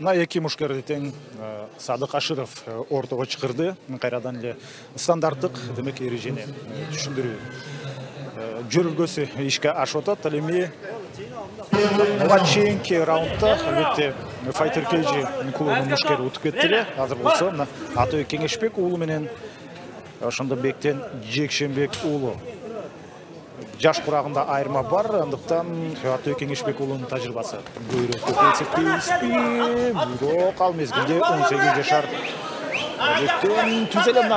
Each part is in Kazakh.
Мына эки мушкерди тең Садык Ашыров ортого чыгырды. Кайрадан эле стандарттык демек эрежени түшүндүрүү жөрүлгөсү ишке ашып атат. Ал эми буга чейинки раундда албетте Fighter Cage клубунун мушкери утуп кетти эле. Азыр болсо мына Атыбек Кеңешбек уулу менен Ошондобектен Жекшенбек уулу жаш курагында айырма бар, андыктан Атыбек Кеңешбек уулунун тажрыйбасы көбүрөөк деп эсептейбизби? Бирок ал мезгилде 18 жашар бектен түз эле мына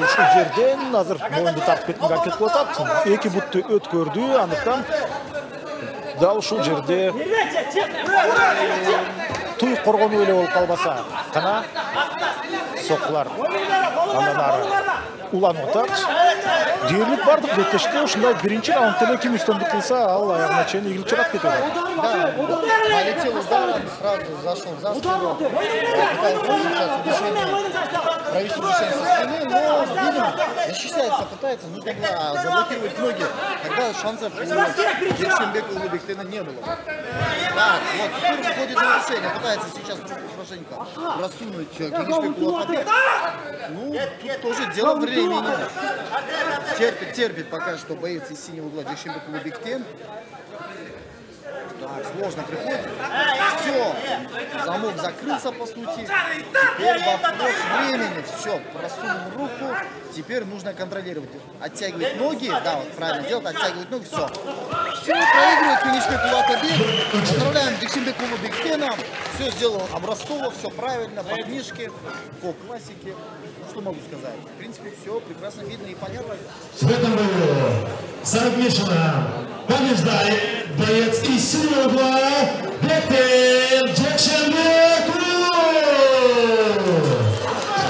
ушул жерден азыр моюнду тартып кеткенге аракет кылып атат. Эки бутту өткөрдү, андыктан дал ушул жерде туй коргонуу эле болуп калбаса, кана соккулар андан ары уланып атат. Дээрлик бардык беттеште ушундай биринчи раундда ким үстөмдүк кылса, ал аягына чейин ийгилип чыгат деп атат. Да, налетел удар, сразу зашел за спину. Провести движение со спины, но видим, защищается, пытается, нужно было заблокировать ноги. Тогда шансов у Жекшенбека и Улубектена не было. Да, вот, теперь выходит на решение, пытается сейчас руку хорошенько просунуть Кеңешбеку Атабек. Ну, тут тоже дело времени. Терпит пока что боец из синего угла Жекшенбек Улубектен. Так, сложно приходит. Все, замок закрылся по сути. Теперь вопрос времени. Все, просунул руку. Теперь нужно контролировать. Оттягивать ноги. Да, вот правильно делать. Оттягивать ноги. Все. Все, проигрывает Кеңешбек Атабек. Поздравляем Жекшенбека Улубектена. Все сделал образцово, все правильно, по книжке, по классике. Что могу сказать? В принципе, все прекрасно видно и понятно. В этом бою совмещенно побеждает боец из синего угла Бектен Жекшенбек.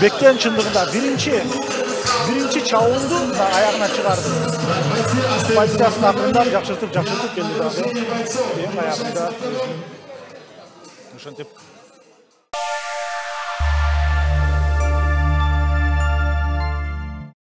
Бектен чындыгында биринчи чабуулду аягына чыгарды. Позициясын акырындап жакшыртып келди дагы. Эң аягында ошентип